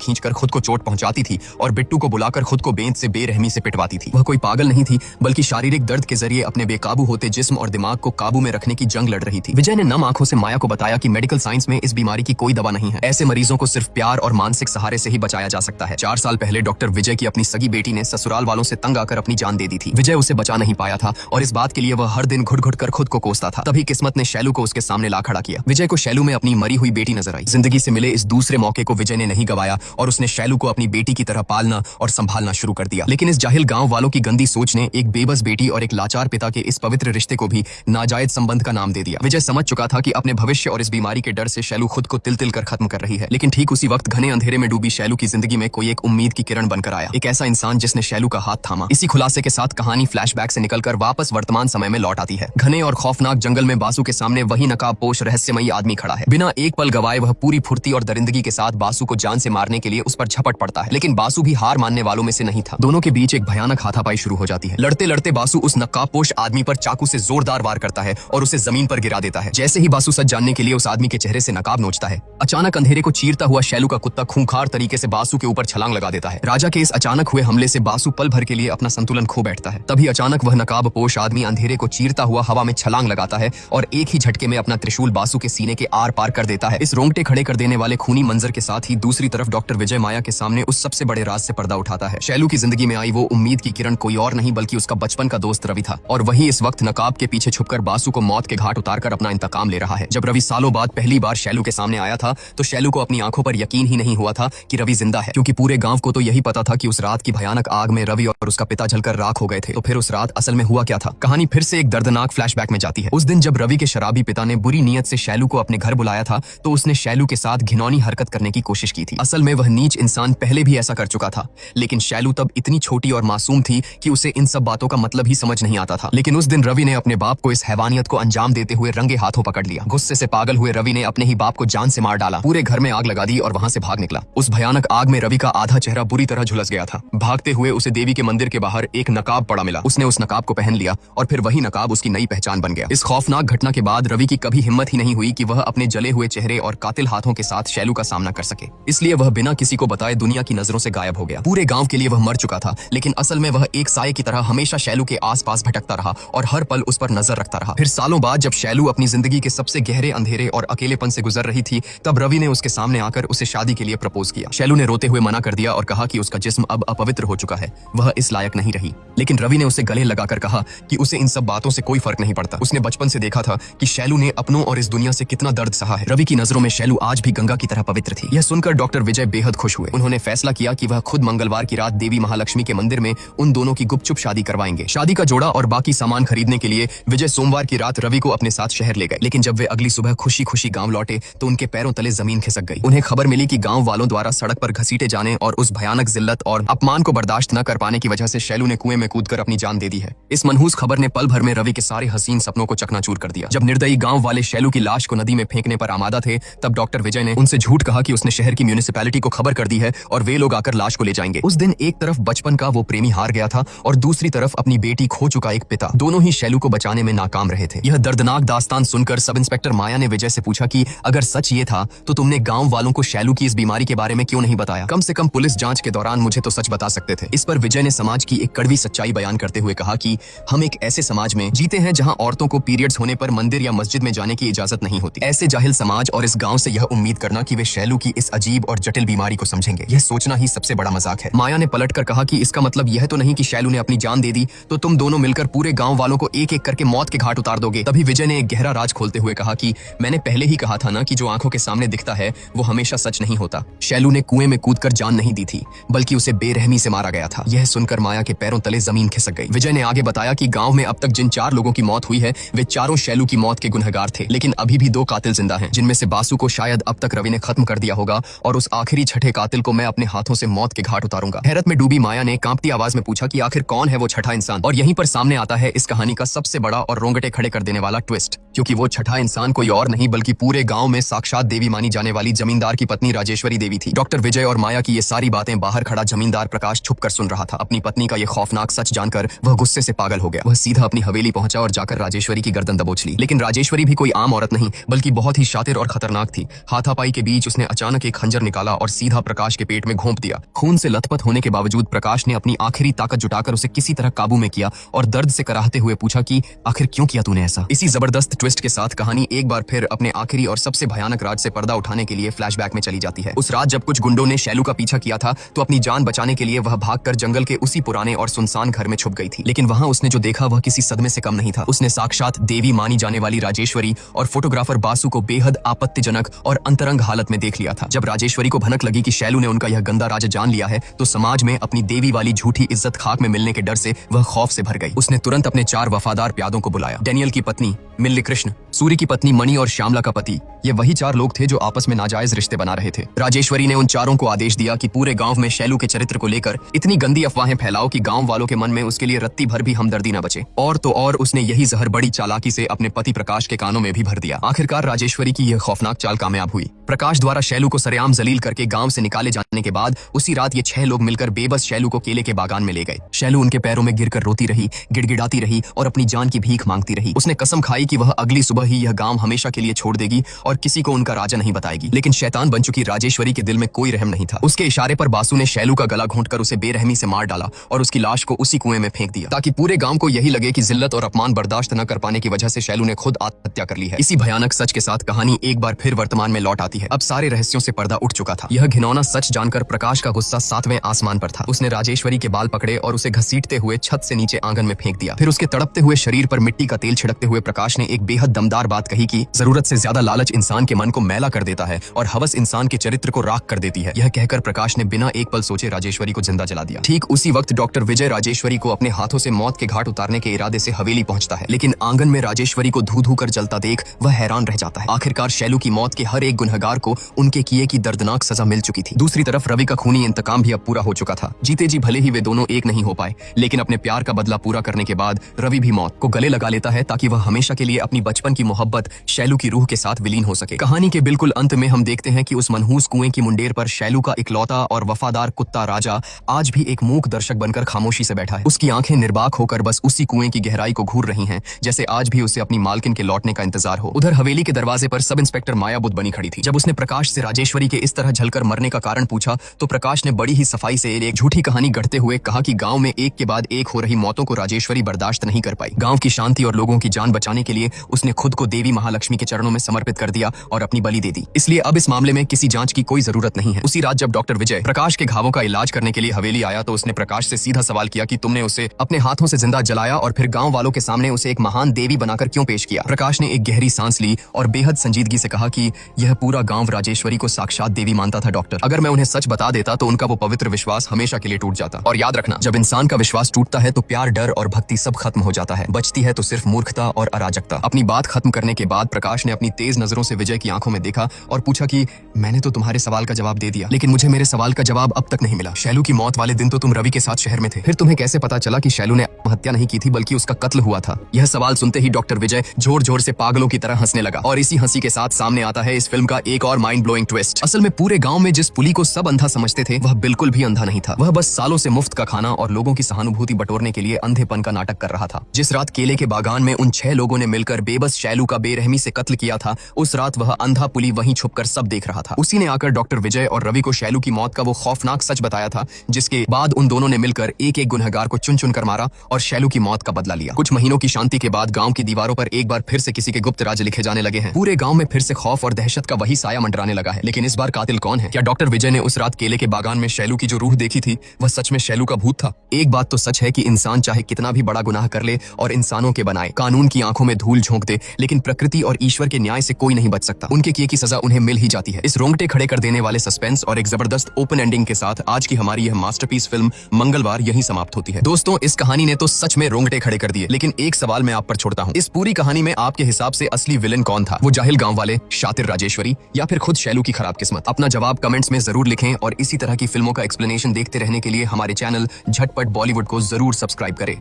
खींचकर खुद को चोट पहुंचाती थी और बिट्टू को बुलाकर खुद को बेंत से बेरहमी से पिटवाती थी। वह कोई पागल नहीं थी, बल्कि शारीरिक दर्द के जरिए अपने बेकाबू होते जिस्म और दिमाग को काबू में रखने की जंग लड़ रही थी। विजय ने नम आंखों से माया को बताया कि मेडिकल साइंस में इस बीमारी की कोई दवा नहीं है। ऐसे मरीजों को सिर्फ प्यार और मानसिक सहारे से ही बचाया जा सकता है। 4 साल पहले डॉक्टर विजय की अपनी सगी बेटी ने ससुराल वालों से तंग आकर अपनी जान दे दी थी। विजय उसे बचा नहीं पाया था और इस बात के लिए वह हर दिन घुट घुट कर खुद को कोसता था। तभी किस्मत ने शैलू को उसके सामने ला खड़ा किया। विजय को शैलू में अपनी मरी हुई बेटी नजर आई। जिंदगी से मिले इस दूसरे मौके को विजय ने नहीं गवाया और उसने शैलू को अपनी बेटी की तरह पालना और संभालना शुरू कर दिया। लेकिन इस जाहिल गांव वालों की गंदी सोच ने एक बेबस बेटी और एक लाचार पिता के इस पवित्र रिश्ते को भी नाजायज संबंध का नाम दे दिया। विजय समझ चुका था कि अपने भविष्य और इस बीमारी के डर से शैलू खुद को तिल तिल कर खत्म कर रही है। लेकिन ठीक उसी वक्त घने अंधेरे में डूबी शैलू की जिंदगी में कोई एक उम्मीद की किरण बनकर आया। एक ऐसा इंसान जिसने शैलू का हाथ थामा। इसी खुलासे के साथ कहानी फ्लैशबैक से निकलकर वापस वर्तमान समय में लौट आती है। घने और खौफनाक जंगल में बासु के सामने वही नकाबपोश रहस्यमयी आदमी खड़ा है। बिना एक पल गवाए वह पूरी फुर्ती और दरिंदगी के साथ बासु को जान से मारने के लिए उस पर झपट पड़ता है। लेकिन बासु भी हार मानने वालों में से नहीं था। दोनों के बीच एक भयानक हाथापाई शुरू हो जाती है। लड़ते लड़ते बासु उस नकाबपोश आदमी पर चाकू से जोरदार वार करता है और उसे जमीन पर गिरा देता है। जैसे ही बासु सच जानने के लिए उस आदमी के चेहरे से नकाब नोचता है, अचानक अंधेरे को चीरता हुआ शैलू का कुत्ता खूंखार तरीके से बासु के ऊपर छलांग लगा देता है। राजा के इस अचानक हुए हमले से बासु पल भर के लिए अपना संतुलन खो बैठता है। तभी अचानक वह नकाबपोश आदमी अंधेरे को चीरता हुआ हवा में छलांग लगाता है और एक ही झटके में अपना त्रिशूल बासु के सीने के आर पार कर देता है। इस रोंगटे खड़े कर देने वाले खूनी मंजर के साथ ही दूसरी तरफ डॉक्टर विजय माया के सामने उस सबसे बड़े राज से पर्दा उठाता है। शैलू की जिंदगी में आई वो उम्मीद की किरण कोई और नहीं बल्कि उसका बचपन का दोस्त रवि था और वही इस वक्त नकाब के पीछे छुपकर बासु को मौत के घाट उतारकर अपना इंतकाम ले रहा है। जब रवि सालों बाद पहली बार शैलू के सामने आया था तो शैलू को अपनी आंखों पर यकीन ही नहीं हुआ था कि रवि जिंदा है, क्योंकि पूरे गांव को तो यही पता था कि उस रात की भयानक आग में रवि और उसका पिता जलकर राख हो गए थे। तो फिर उस रात असल में हुआ क्या था? कहानी फिर से एक दर्दनाक फ्लैशबैक में जाती है। उस दिन जब रवि के शराबी पिता ने बुरी नीयत से शैलू को अपने घर बुलाया था तो उसने शैलू के साथ घिनौनी हरकत करने की कोशिश की थी। असल में वह नीच इंसान पहले भी ऐसा कर चुका था, लेकिन शैलू तब इतनी छोटी और मासूम थी कि उसे इन सब बातों का मतलब ही समझ नहीं आता था। लेकिन उस दिन रवि ने अपने बाप को इस हैवानियत को अंजाम देते हुए रंगे हाथों पकड़ लिया। गुस्से से पागल हुए रवि ने अपने ही बाप को जान से मार डाला, पूरे घर में आग लगा दी और वहां से भाग निकला। उस भयानक आग में रवि का आधा चेहरा बुरी तरह झुलस गया था। भागते हुए उसे देवी के मंदिर के बाहर एक नकाब पड़ा मिला। उसने उस नकाब को पहन लिया और फिर वही नकाब उसकी नई पहचान बन गया। इस खौफनाक घटना के बाद रवि की कभी हिम्मत ही नहीं हुई कि वह अपने जले हुए चेहरे और कातिल हाथों के साथ शैलू का सामना कर सके। इसलिए वह बिना किसी को बताए दुनिया की नजरों से गायब हो गया। पूरे गांव के लिए वह मर चुका था, लेकिन असल में वह एक साये की तरह हमेशा शैलू के आसपास भटकता रहा और हर पल उस पर नजर रखता रहा। फिर सालों बाद जब शैलू अपनी जिंदगी के सबसे गहरे अंधेरे और अकेलेपन से गुजर रही थी, तब रवि ने उसके सामने आकर उसे शादी के लिए प्रपोज किया। शैलू ने रोते हुए मना कर दिया और कहा कि उसका जिस्म अब अपवित्र हो चुका है, वह इस लायक नहीं रही। लेकिन रवि ने उसे गले लगाकर कहा कि उसे इन सब बातों से कोई फर्क नहीं पड़ता। उसने बचपन से देखा था कि शैलू ने अपनों और इस दुनिया से कितना दर्द सहा है। रवि की नजरों में शैलू आज भी गंगा की तरह पवित्र थी। यह सुनकर डॉक्टर विजय बेहद खुश हुए। उन्होंने फैसला किया कि वह खुद मंगलवार की रात देवी महालक्ष्मी के मंदिर में उन दोनों की गुपचुप शादी करवाएंगे। शादी का जोड़ा और बाकी सामान खरीदने के लिए विजय सोमवार की रात रवि को अपने साथ शहर ले गए। लेकिन जब वे अगली सुबह खुशी खुशी गांव लौटे तो उनके पैरों तले जमीन खिसक गई। उन्हें खबर मिली कि गांव वालों द्वारा सड़क पर घसीटे जाने और उस भयानक जिल्लत और अपमान को बर्दाश्त न कर पाने की वजह से शैलू ने कुएं में कूदकर अपनी जान दे दी है। इस मनहूस खबर ने पल भर में रवि के सारे हसीन सपनों को चकनाचूर कर दिया। जब निर्दयी गांव वाले शैलू की लाश को नदी में फेंकने पर आमादा थे, तब डॉक्टर विजय ने उनसे झूठ कहा कि उसने शहर की म्यूनिसिपैलिटी को खबर कर दी है और वे लोग आकर लाश को ले जाएंगे। उस दिन एक तरफ बचपन का वो प्रेमी हार गया था और दूसरी तरफ अपनी बेटी खो चुका एक पिता। दोनों ही शैलू को बचाने में नाकाम रहे थे। यह दर्दनाक दास्तान सुनकर सब इंस्पेक्टर माया ने विजय से पूछा कि अगर सच ये था तो तुमने गांव वालों को शैलू की इस बीमारी के बारे में क्यों नहीं बताया? कम से कम पुलिस जांच के दौरान मुझे तो सच बता सकते थे। इस पर विजय ने समाज की एक कड़वी सच्चाई बयान करते हुए कहा कि हम एक ऐसे समाज में जीते हैं जहां औरतों को पीरियड्स होने पर मंदिर या मस्जिद में जाने की इजाजत नहीं होती। ऐसे जाहिल समाज और इस गांव से यह उम्मीद करना कि वे शैलू की इस अजीब और जटिल बीमारी को समझेंगे, यह सोचना ही सबसे बड़ा मजाक है। माया ने पलटकर कहा कि इसका मतलब मतलब यह तो नहीं कि शैलू ने अपनी जान दे दी तो तुम दोनों मिलकर पूरे गांव वालों को एक एक करके मौत के घाट उतार दोगे। तभी विजय ने एक गहरा राज खोलते हुए कहा कि मैंने पहले ही कहा था ना कि जो आंखों के सामने दिखता है वो हमेशा सच नहीं होता। शैलू ने कुएं में कूदकर जान नहीं दी थी, बल्कि उसे बेरहमी से मारा गया था। यह सुनकर माया के पैरों तले जमीन खिसक गई। विजय ने आगे बताया कि गांव में अब तक जिन 4 लोगों की मौत हुई है वे चारों शैलू की मौत के गुनहगार थे, लेकिन अभी भी 2 कातिल जिंदा हैं, जिनमें से बासु को शायद अब तक रवि ने खत्म कर दिया होगा और उस आखिरी छठे कातिल को मैं अपने हाथों से मौत के घाट उतारूंगा। हैरत में डूबी माया ने कांपती आवाज में पूछा कि आखिर कौन है वो छठा इंसान। और यहीं पर सामने आता है इस कहानी का सबसे बड़ा और रोंगटे खड़े कर देने वाला ट्विस्ट, क्योंकि वो छठा इंसान कोई और नहीं बल्कि पूरे गांव में साक्षात देवी मानी जाने वाली जमींदार की पत्नी राजेश्वरी देवी थी। डॉक्टर विजय और माया की ये सारी बातें बाहर खड़ा जमींदार प्रकाश छुपकर सुन रहा था। अपनी पत्नी का ये खौफनाक सच जानकर वह गुस्से से पागल हो गया। वह सीधा अपनी हवेली पहुंचा और जाकर राजेश्वरी की गर्दन दबोच ली। लेकिन राजेश्वरी भी कोई आम औरत नहीं बल्कि बहुत ही शातिर और खतरनाक थी। हाथापाई के बीच उसने अचानक एक खंजर निकाला और सीधा प्रकाश के पेट में घोंप दिया। खून से लथपथ होने के बावजूद प्रकाश ने अपनी आखिरी ताकत जुटाकर उसे किसी तरह काबू में किया और दर्द से कराहते हुए पूछा कि आखिर क्यों किया तूने ऐसा। इसी जबरदस्त ट्विस्ट के साथ कहानी एक बार फिर अपने आखिरी और सबसे भयानक राज से पर्दा उठाने के लिए फ्लैशबैक में चली जाती है। उस रात जब कुछ गुंडों ने शैलू का पीछा किया था तो अपनी जान बचाने के लिए वह भागकर जंगल के उसी पुराने और सुनसान घर में छुप गई थी। लेकिन वहां उसने जो देखा वह किसी सदमे से कम नहीं था। उसने साक्षात देवी मानी जाने वाली राजेश्वरी और फोटोग्राफर बासु को बेहद आपत्तिजनक और अंतरंग हालत में देख लिया था। जब राजेश्वरी को भनक लगी कि शैलू ने उनका यह गंदा राज जान लिया है तो समाज में अपनी देवी वाली झूठी इज्जत खाक में मिलने के डर से वह खौफ से भर गई। उसने तुरंत अपने 4 वफादार प्यादों को बुलाया। डेनियल की पत्नी मिल्ली कृष्ण, सूर्य की पत्नी मणि और श्यामला का पति, ये वही 4 लोग थे जो आपस में नाजायज रिश्ते बना रहे थे। राजेश्वरी ने उन चारों को आदेश दिया कि पूरे गांव में शैलू के चरित्र को लेकर इतनी गंदी अफवाहें फैलाओ कि गांव वालों के मन में उसके लिए रत्ती भर भी हमदर्दी न बचे। और तो और उसने यही जहर बड़ी चालाकी से अपने पति प्रकाश के कानों में भी भर दिया। आखिरकार राजेश्वरी की यह खौफनाक चाल कामयाब हुई। प्रकाश द्वारा शैलू को सरेआम जलील करके गांव से निकाले जाने के बाद उसी रात ये 6 लोग मिलकर बेबस शैलू को केले के बागान में ले गए। शैलू उनके पैरों में गिरकर रोती रही, गिड़गिड़ाती रही और अपनी जान की भीख मांगती रही। उसने कसम खाई कि वह अगली सुबह ही यह गांव हमेशा के लिए छोड़ देगी और किसी को उनका राजा नहीं बताएगी। लेकिन शैतान बन चुकी राजेश्वरी के दिल में कोई रहम नहीं था। उसके इशारे पर बासु ने शैलू का गला घोंटकर उसे बेरहमी से मार डाला और उसकी लाश को उसी कुएं में फेंक दिया, ताकि पूरे गांव को यही लगे कि जिल्लत और अपमान बर्दाश्त न कर पाने की वजह से शैलू ने खुद आत्महत्या कर ली है। इसी भयानक सच के साथ कहानी एक बार फिर वर्तमान में लौट आती है। अब सारे रहस्यों से पर्दा उठ चुका था। यह घिनौना सच जानकर प्रकाश का गुस्सा 7वें आसमान पर था। उसने राजेश्वरी के बाल पकड़े और उसे घसीटते हुए छत से नीचे आंगन में फेंक दिया। फिर उसके तड़पते हुए शरीर पर मिट्टी का तेल छिड़कते हुए प्रकाश ने एक बेहद दमदार बात कही कि जरूरत से ज्यादा लालच इंसान के मन को मैला कर देता है और हवस इंसान के चरित्र को राख कर देती है। यह कहकर प्रकाश ने बिना एक पल सोचे राजेश्वरी को जिंदा जला दिया। ठीक उसी वक्त डॉक्टर विजय राजेश्वरी को अपने हाथों से मौत के घाट उतारने के इरादे से हवेली पहुंचता है। लेकिन आंगन में राजेश्वरी को धू धू कर जलता देख वह हैरान रह जाता है। आखिरकार शैलू की मौत के हर एक गुनहगार को उनके किए की दर्दनाक सजा मिल चुकी थी। दूसरी तरफ रवि का खूनी इंतकाम भी अब पूरा हो चुका था। जीते जी भले ही वे दोनों एक नहीं हो पाए, लेकिन अपने प्यार का बदला पूरा करने के बाद रवि भी मौत को गले लगा लेता है ताकि वह हमेशा के लिए अपनी बचपन की मोहब्बत शैलू की रूह के साथ विलीन हो सके। कहानी के बिल्कुल अंत में हम देखते हैं कि उस मनहूस कुएं की मुंडेर पर शैलू का इकलौता और वफादार कुत्ता राजा आज भी एक मूक दर्शक बनकर खामोशी से बैठा है। उसकी आंखें निर्बाक होकर बस उसी कुएं की गहराई को घूर रही हैं, जैसे आज भी उसे अपनी मालकिन के लौटने का इंतजार हो। उधर हवेली के दरवाजे पर सब इंस्पेक्टर माया बुद्ध बनी खड़ी थी। जब उसने प्रकाश से राजेश्वरी के इस तरह झलकर मरने का कारण पूछा तो प्रकाश ने बड़ी ही सफाई से एक झूठी कहानी गढ़ते हुए कहा कि गांव में एक के बाद एक हो रही मौतों को राजेश्वरी बर्दाश्त नहीं कर पाई। गांव की शांति और लोगों की जान बचाने के लिए उसने खुद को देवी महालक्ष्मी के चरणों में समर्पित कर दिया और अपनी बलि दे दी। इसलिए अब इस मामले में किसी जांच की कोई जरूरत नहीं है। उसी रात जब डॉक्टर विजय प्रकाश के घावों का इलाज करने के लिए हवेली आया तो उसने प्रकाश से सीधा सवाल किया कि तुमने उसे अपने हाथों से जिंदा जलाया और फिर गांव वालों के सामने उसे एक महान देवी बनाकर क्यों पेश किया। प्रकाश ने एक गहरी सांस ली और बेहद संजीदगी से कहा कि यह पूरा गांव राजेश्वरी को साक्षात देवी मानता था डॉक्टर। अगर मैं उन्हें सच बता देता तो उनका वो पवित्र विश्वास हमेशा के लिए टूट जाता। और याद रखना, जब इंसान का विश्वास टूटता है तो प्यार, डर और भक्ति सब खत्म हो जाता है। बचती है तो सिर्फ मूर्खता और अराजकता। अपनी बात खत्म करने के बाद प्रकाश ने अपनी तेज नजरों से विजय की आंखों में देखा और पूछा कि मैंने तो तुम्हारे सवाल का जवाब दे दिया, लेकिन मुझे मेरे सवाल का जवाब अब तक नहीं मिला। शैलू की मौत वाले दिन तो तुम रवि के साथ शहर में थे, फिर तुम्हें कैसे पता चला कि शैलू ने आत्महत्या नहीं की थी बल्कि उसका कत्ल हुआ था। यह सवाल सुनते ही डॉक्टर विजय जोर जोर से पागलों की तरह हंसने लगा। और इसी हंसी के साथ सामने आता है इस फिल्म का एक और माइंड ब्लोइंग ट्विस्ट। असल में पूरे गांव में जिस पुली को सब अंधा समझते थे वह बिल्कुल भी अंधा नहीं था। वह बस सालों से मुफ्त का खाना और लोगों की सहानुभूति बटोरने के लिए अंधेपन का नाटक कर रहा था। जिस रात केले के बागान में उन 6 लोगों ने मिलकर बेबस शैलू का बेरहमी से कत्ल किया था, उस रात वह अंधा पुली वहीं छुपकर सब देख रहा था। उसी ने आकर डॉक्टर विजय और रवि को शैलू की मौत का वो खौफनाक सच बताया था, जिसके बाद उन दोनों ने मिलकर एक एक गुनहगार को चुन चुन कर मारा और शैलू की मौत का बदला लिया। कुछ महीनों की शांति के बाद गांव की दीवारों पर एक बार फिर से किसी के गुप्त राज लिखे जाने लगे हैं। पूरे गांव में फिर से खौफ और दहशत का वही साया मंडराने लगा है। लेकिन इस बार कातिल कौन है? क्या डॉक्टर विजय ने उस रात केले के बागान में शैलू की जो रूह देखी थी वह सच में शैलू का भूत था। एक बात तो सच है कि इंसान चाहे कितना भी बड़ा गुनाह कर ले और इंसानों के बनाए कानून की आंखों में धूल झोंक दे, लेकिन प्रकृति और ईश्वर के न्याय से कोई नहीं बच सकता। उनके किए की सजा उन्हें मिल ही जाती है। इस रोंगटे खड़े कर देने वाले सस्पेंस और एक जबरदस्त ओपन एंडिंग के साथ आज की हमारी यह मास्टरपीस फिल्म मंगलवार यहीं समाप्त होती है। दोस्तों, इस कहानी ने तो सच में रोंगटे खड़े कर दिए, लेकिन एक सवाल मैं आप पर छोड़ता हूँ, इस पूरी कहानी में आपके हिसाब से असली विलेन कौन था? वो जाहिल गांव वाले, शातिर राजेश्वरी, या फिर खुद शैलू की खराब किस्मत? अपना जवाब कमेंट्स में जरूर लिखें और इसी तरह की फिल्मों का एक्सप्लेनेशन देखते रहने के लिए हमारे चैनल झटपट बॉलीवुड को जरूर सब्सक्राइब करें।